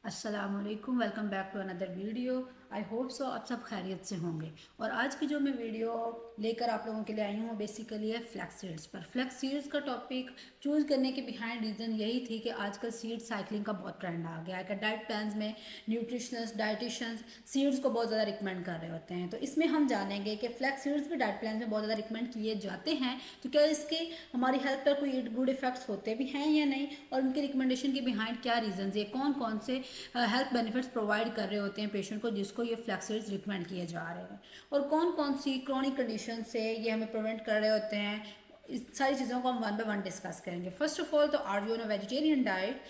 अस्सलामुअलैकुम, welcome back to another video. I hope so आप सब खैरियत से होंगे। और आज की जो मैं वीडियो लेकर आप लोगों के लिए आई हूँ बेसिकली है फ्लैक्स सीड्स पर। फ्लैक्स सीड्स का टॉपिक चूज़ करने के बिहाइंड रीज़न यही थी कि आजकल सीड साइकिलिंग का बहुत ट्रेंड आ गया है। डाइट प्लान्स में न्यूट्रिशनिस्ट डाइटिशियंस सीड्स को बहुत ज़्यादा रिकमेंड कर रहे होते हैं। तो इसमें हम जानेंगे कि फ्लैक्स सीड्स भी डाइट प्लान में बहुत ज़्यादा रिकमेंड किए जाते हैं, तो क्या इसके हमारी हेल्थ पर कोई गुड इफेक्ट्स होते भी हैं या नहीं, और उनके रिकमेंडेशन के बिहाइंड क्या रीजन है, कौन कौन से हेल्थ बेनिफिट्स प्रोवाइड कर रहे होते हैं पेशेंट को जिसको ये फ्लैक्स सीड्स रिकमेंड किए जा रहे हैं, और कौन कौन सी क्रॉनिक कंडीशन से ये हमें प्रिवेंट कर रहे होते हैं। इस सारी चीज़ों को हम वन बाय वन डिस्कस करेंगे। फर्स्ट ऑफ ऑल, तो are you on a vegetarian diet.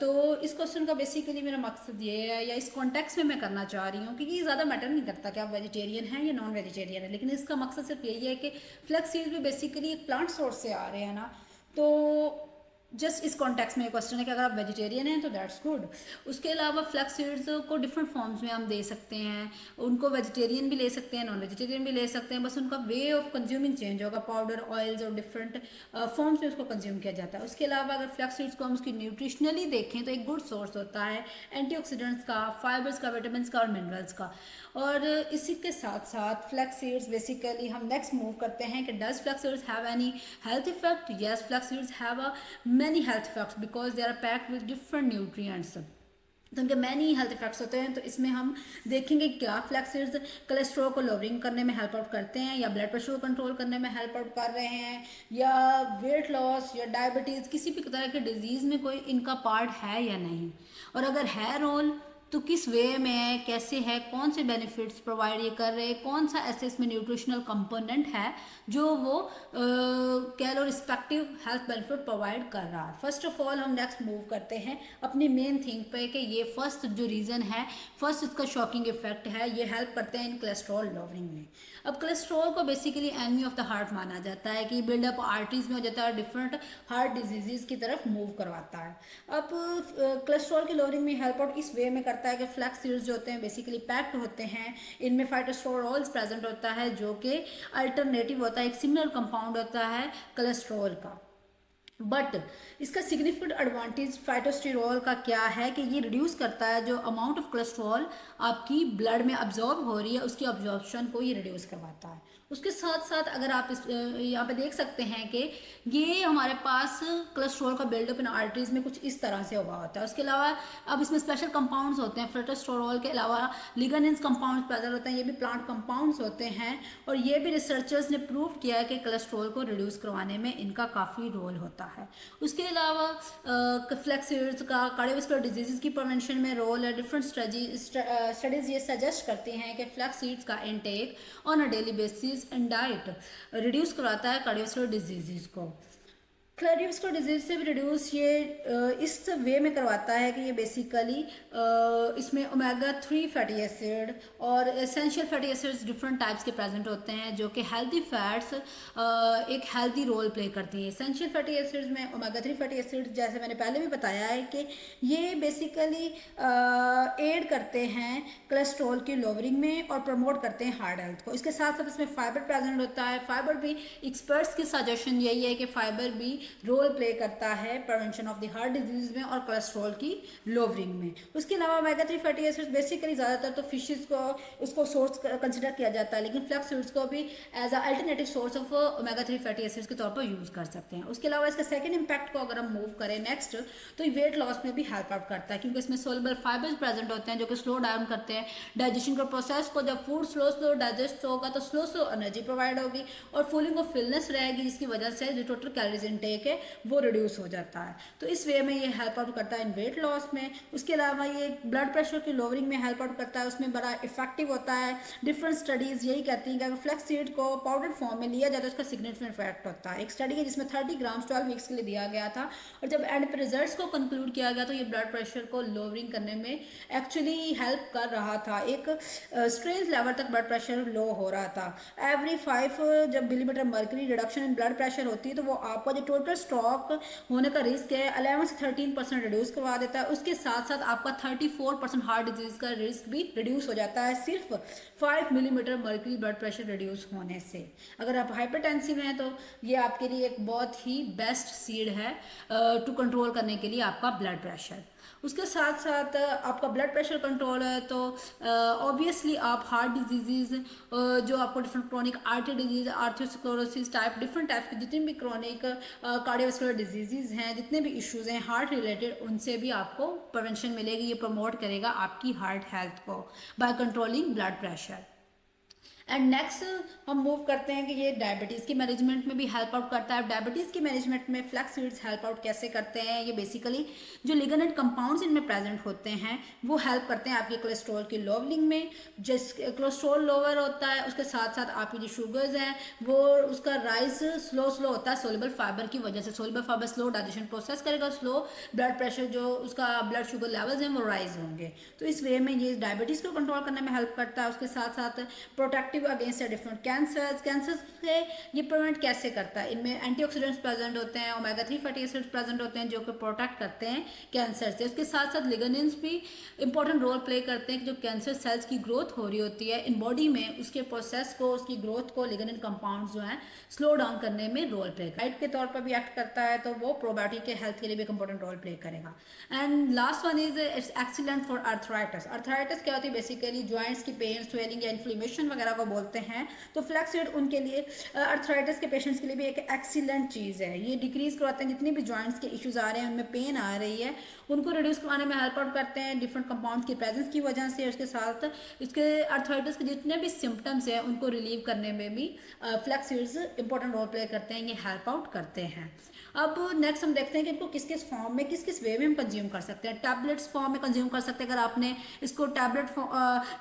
तो इस क्वेश्चन का बेसिकली मेरा मकसद ये है, या इस कॉन्टेक्स्ट में मैं करना चाह रही हूँ, क्योंकि ये ज़्यादा मैटर नहीं करता कि आप वेजिटेरियन हैं या नॉन वेजिटेरियन है, लेकिन इसका मकसद सिर्फ यही है कि फ्लैक्स सीड्स भी बेसिकली एक प्लांट सोर्स से आ रहे हैं ना। तो जस्ट इस कॉन्टेक्स्ट में क्वेश्चन है कि अगर आप वेजिटेरियन हैं तो दैट्स गुड। उसके अलावा फ्लैक्स सीड्स को डिफरेंट फॉर्म्स में हम दे सकते हैं। उनको वेजिटेरियन भी ले सकते हैं, नॉन वेजिटेरियन भी ले सकते हैं, बस उनका वे ऑफ कंज्यूमिंग चेंज होगा। पाउडर, ऑयल्स और डिफरेंट फॉर्म्स में उसको कंज्यूम किया जाता है। उसके अलावा अगर फ्लैक्स सीड्स को हम उसकी न्यूट्रिशनली देखें तो एक गुड सोर्स होता है एंटीऑक्सीडेंट्स का, फाइबर्स का, विटामिन का और मिनरल्स का। और इसी के साथ साथ फ्लैक्स सीड्स बेसिकली हम नेक्स्ट मूव करते हैं कि does flax seeds have any health effect. Yes, flax seeds have a many health effects because they are packed with different nutrients। तो उनके मैनी हेल्थ इफेक्ट्स होते हैं। तो इसमें हम देखेंगे क्या फ्लैक्स सीड्स कोलेस्ट्रॉल को लोअरिंग करने में हेल्प आउट करते हैं, या ब्लड प्रेशर को कंट्रोल करने में हेल्प आउट कर रहे हैं, या वेट लॉस या डायबिटीज़ किसी भी तरह के डिजीज़ में कोई इनका पार्ट है या नहीं, और अगर है रोल तो किस वे में है, कैसे है, कौन से बेनिफिट्स प्रोवाइड ये कर रहे हैं, कौन सा ऐसे इसमें न्यूट्रिशनल कंपोनेंट है जो वो कह लो रिस्पेक्टिव हेल्थ बेनिफिट प्रोवाइड कर रहा है। फर्स्ट ऑफ ऑल हम नेक्स्ट मूव करते हैं अपनी मेन थिंग पे कि ये फर्स्ट जो रीज़न है, फर्स्ट इसका शॉकिंग इफेक्ट है, ये हेल्प करते हैं इन कोलेस्ट्रॉल लोअरिंग में। अब कोलेस्ट्रॉल को basically enemy of the heart माना जाता है कि बिल्डअप आर्टरीज में हो जाता है, डिफरेंट हार्ट डिजीजेज की तरफ मूव करवाता है। अब कोलेस्ट्रॉल की लोअरिंग में हेल्प आउट इस वे में करता है कि फ्लैक्स सीड्स जो होते हैं बेसिकली पैक्ड होते हैं, इनमें फाइटोस्टेरोल्स प्रेजेंट होता है जो कि अल्टरनेटिव होता है, एक सिमिलर कंपाउंड होता है कोलेस्ट्रॉल का। बट इसका सिग्निफिकेंट एडवांटेज फाइटोस्टेरोल का क्या है कि ये रिड्यूस करता है जो अमाउंट ऑफ कोलेस्ट्रॉल आपकी ब्लड में अब्जॉर्ब हो रही है, उसकी अब्जॉर्प्शन को ये रिड्यूस करवाता है। उसके साथ साथ अगर आप इस यहाँ पे देख सकते हैं कि ये हमारे पास कोलेस्ट्रॉल का बिल्डअप इन आर्टरीज में कुछ इस तरह से हुआ होता है। उसके अलावा अब इसमें स्पेशल कंपाउंड्स होते हैं, फाइटोस्टेरोल के अलावा लिग्नाइंस कंपाउंड्स प्रेजेंट होते हैं, ये भी प्लांट कंपाउंड्स होते हैं, और ये भी रिसर्चर्स ने प्रूव किया है कि कोलेस्ट्रॉल को रिड्यूस करवाने में इनका काफ़ी रोल होता है। उसके अलावा फ्लैक्स सीड्स का कार्डियोवास्कुलर डिजीज़ की प्रिवेंशन में रोल है। डिफरेंट स्टडीज़ ये सजेस्ट करती हैं कि फ्लैक्स सीड्स का intake on a daily basis and diet reduce करवाता है कार्डियोवास्कुलर डिजीज़ को। कार्डियोवास्कुलर डिजीज से भी रिड्यूस ये इस वे में करवाता है कि ये बेसिकली इसमें ओमेगा 3 फैटी एसिड और essential fatty acids different types के प्रेजेंट होते हैं जो कि हेल्दी फैट्स एक हेल्दी रोल प्ले करती हैं। एसेंशियल फैटी एसिड्स में ओमेगा 3 फैटी एसिड्स, जैसे मैंने पहले भी बताया है कि ये बेसिकली एड करते हैं कोलेस्ट्रॉल की लोअरिंग में और प्रमोट करते हैं हार्ट हेल्थ को। इसके साथ साथ इसमें फाइबर प्रेजेंट होता है। फाइबर भी एक्सपर्ट्स की सजेशन यही है कि फाइबर भी रोल प्ले करता है prevention of the heart disease में और कोलेस्ट्रॉल की लोअरिंग में। उसके अलावा ओमेगा 3 फैटी एसिड्स बेसिकली ज़्यादातर तो फिशेस को उसको सोर्स कंसिडर किया जाता है, लेकिन फ्लैक्स सीड्स को भी as a alternative source of omega 3 fatty acids के तौर पर यूज़ कर सकते हैं। उसके अलावा इसका सेकेंड इम्पैक्ट को अगर हम मूव करें नेक्स्ट, तो ये वेट लॉस में भी हेल्प आउट करता है, क्योंकि इसमें सोलबल फाइबर्स प्रेजेंट होते हैं जो कि स्लो डाउन करते हैं डाइजेशन के प्रोसेस को। जब फूड स्लो स्लो डाइजेस्ट होगा तो स्लो स्लो एनर्जी प्रोवाइड होगी और फीलिंग ऑफ फिलनेस रहेगी, जिसकी वजह से जो टोटल कैलोरीज इनटेक है वो रिड्यूस हो जाता है। तो इस वे में ये हेल्प आउट करता है इन वेट लॉस में। उसके अलावा ये ब्लड प्रेशर की लोअरिंग में हेल्प आउट करता है, उसमें बड़ा इफेक्टिव होता है। डिफरेंट स्टडीज़ यही कहती हैं कि अगर फ्लैक्स सीड को पाउडर फॉर्म में लिया जाए तो उसका सिग्निफिकेंट इफेक्ट होता है। एक स्टडी है जिसमें 30 ग्राम 12 वीक्स के लिए दिया गया था, और जब एंड पे रिजल्ट्स को कंक्लूड किया गया तो ये ब्लड प्रेशर को लोअरिंग करने में एक्चुअली हेल्प कर रहा था। एक स्ट्रेंज लेवल तक ब्लड प्रेशर लो हो रहा था। एवरी 5 जब millimetre mercury reduction in blood pressure होती है तो वो आपका जो टोटल स्ट्रोक होने का रिस्क है 11 से 13% रिड्यूस करवा देता है। उसके साथ साथ आपका 34% हार्ट डिजीज का रिस्क भी रिड्यूस हो जाता है सिर्फ 5 millimetre mercury blood pressure reduce होने से। अगर आप हाइपरटेंसिव हैं तो ये आपके लिए एक बहुत ही बेस्ट सीड है टू कंट्रोल करने के लिए आपका ब्लड प्रेशर। उसके साथ साथ आपका ब्लड प्रेशर कंट्रोल है, तो ऑब्वियसली आप हार्ट डिजीज़, जो आपको different chronic artery disease, atherosclerosis type, different type के जितने भी क्रोनिक कार्डियोवास्कुलर डिजीज़ हैं, जितने भी इश्यूज हैं हार्ट रिलेटेड, उनसे भी आपको प्रिवेंशन मिलेगी। ये प्रमोट करेगा आपकी हार्ट हेल्थ को by controlling blood pressure. And next हम मूव करते हैं कि ये डायबिटीज़ की मैनेजमेंट में भी हेल्प आउट करता है। डायबिटीज़ की मैनेजमेंट में फ्लैक्स सीड्स हेल्प आउट कैसे करते हैं? ये बेसिकली जो लिग्नेंट कंपाउंड्स इनमें प्रेजेंट होते हैं वो हेल्प करते हैं आपके कोलेस्ट्रॉल की लोवलिंग में। जिस कोलेस्ट्रॉल लोअर होता है उसके साथ साथ आपकी जो शुगर्स हैं वो उसका राइज स्लो होता है सोल्यूबल फाइबर की वजह से। Soluble fibre slow digestion process करेगा, स्लो ब्लड प्रेशर जो उसका ब्लड शुगर लेवल्स हैं वो राइज होंगे। तो इस वे में ये डायबिटीज़ को कंट्रोल करने में हेल्प करता है। उसके साथ साथ प्रोटेक्टिव अगेंस्ट डिफरेंट कैंसर से ये प्रिवेंट कैसे करता है? इनमें एंटीऑक्सीडेंट्स प्रेजेंट होते हैं, ओमेगा 3 फैटी एसिड्स प्रेजेंट होते हैं जो कि प्रोटेक्ट करते हैं कैंसर से। उसके साथ साथ लिग्नेंट्स भी इंपॉर्टेंट रोल प्ले करते हैं कि जो कैंसर सेल्स की ग्रोथ हो रही होती है इन बॉडी में, उसके प्रोसेस को, उसकी ग्रोथ को लिग्नेंट कंपाउंड्स जो हैं स्लो डाउन करने में रोल प्ले गाइड के तौर पर भी एक्ट करता है, तो वो प्रोबायोटिक के हेल्थ के लिए भी एक इंपॉर्टेंट रोल प्ले करेगा। And last one is it's excellent for arthritis. Arthritis क्या होती है? बेसिकली जॉइंट्स की पेन, स्वेलिंग या इन्फ्लेमेशन वगैरह को बोलते हैं। तो फ्लैक्स सीड उनके लिए, अर्थराइटिस के पेशेंट्स के लिए भी एक एक्सीलेंट चीज़ है। ये डिक्रीज करवाते हैं जितने भी जॉइंट्स के इश्यूज आ रहे हैं, उनमें पेन आ रही है, उनको रिड्यूस करवाने में हेल्प आउट करते हैं डिफरेंट कंपाउंड्स की प्रेजेंस की वजह से। उसके साथ इसके अर्थराइटिस के जितने भी सिम्टम्स हैं उनको रिलीव करने में भी flax seeds important role play करते हैं, ये हेल्प आउट करते हैं। अब नेक्स्ट हम देखते हैं कि इनको किस किस फॉर्म में, किस किस वे में हम कंज्यूम कर सकते हैं। टैबलेट्स फॉर्म में कंज्यूम कर सकते हैं। अगर आपने इसको tablet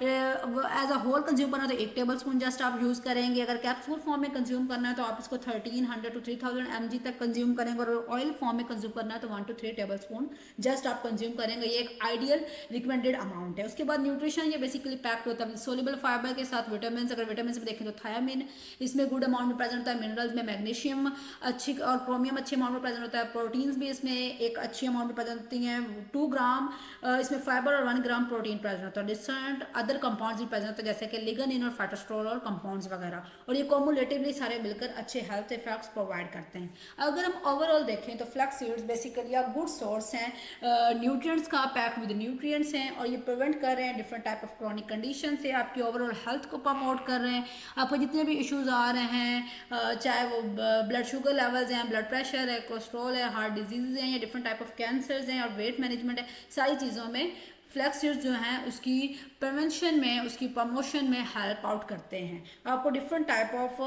as a whole consume करना है तो 1 टेबल स्पून जस्ट आप यूज़ करेंगे। अगर कैप्सूल फॉर्म में कंज्यूम करना है तो आप इसको 1300 to 3000 mg तक कंज्यूम करेंगे। और ऑयल फॉर्म में कंज्यूम करना है तो 1 to 3 टेबल स्पून जस्ट आप कंज्यूम करेंगे। ये एक आइडियल रिकमेंडेड अमाउंट है। उसके बाद न्यूट्रिशन, ये बेसिकली पैक्ड होता है सोल्यूबल फाइबर के साथ विटामिन। अगर विटामिन में देखें तो थायामिन इसमें गुड अमाउंट में प्रेजेंट होता है। मिनरल्स में मैग्नीशियम अच्छी और क्रोमियम अच्छे अमाउंट में प्रेजेंट होता है। प्रोटीन्स भी इसमें एक अच्छी अमाउंट में प्रेजेंट होती हैं, 2 ग्राम इसमें फाइबर और 1 ग्राम प्रोटीन प्रेजेंट होता है। डिफरेंट अदर कंपाउंड्स भी प्रेजेंट होते हैं जैसे कि लिग्निन और फाइटोस्टेरोल और कंपाउंड्स वगैरह, और ये कॉमुलेटिवली सारे मिलकर अच्छे हेल्थ इफेक्ट्स प्रोवाइड करते हैं। अगर हम ओवरऑल देखें तो flax seeds basically a good source हैं न्यूट्रिएंट्स का, पैक्ड विद न्यूट्रिएंट्स हैं, और ये प्रिवेंट कर रहे हैं different type of chronic condition से, आपकी ओवरऑल हेल्थ को प्रमोट कर रहे हैं। आपको जितने भी इश्यूज आ रहे हैं चाहे वो ब्लड शुगर लेवल्स हैं, ब्लड प्रेशर है, कोलेस्ट्रॉल है, हार्ट डिजीज़ हैं, या डिफरेंट टाइप ऑफ कैंसर्स हैं और वेट मैनेजमेंट है, सारी चीज़ों में फ्लैक्स सीड्स जो हैं उसकी प्रिवेंशन में, उसकी प्रमोशन में हेल्प आउट करते हैं। आपको डिफरेंट टाइप ऑफ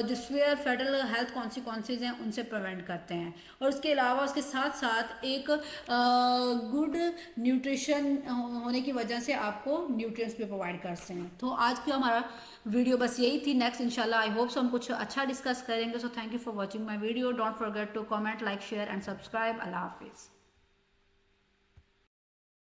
जो स्वेयर फेटल हेल्थ कॉन्सिक्वेंसेज हैं उनसे प्रिवेंट करते हैं। और उसके अलावा उसके साथ साथ एक गुड न्यूट्रिशन होने की वजह से आपको न्यूट्रिएंट्स भी प्रोवाइड करते हैं। तो आज की हमारा वीडियो बस यही थी। नेक्स्ट इंशाल्लाह आई होप सो हम कुछ अच्छा डिस्कस करेंगे। So thank you for watching my video. Don't forget to comment, like, share and subscribe. अल्लाह हाफिज़।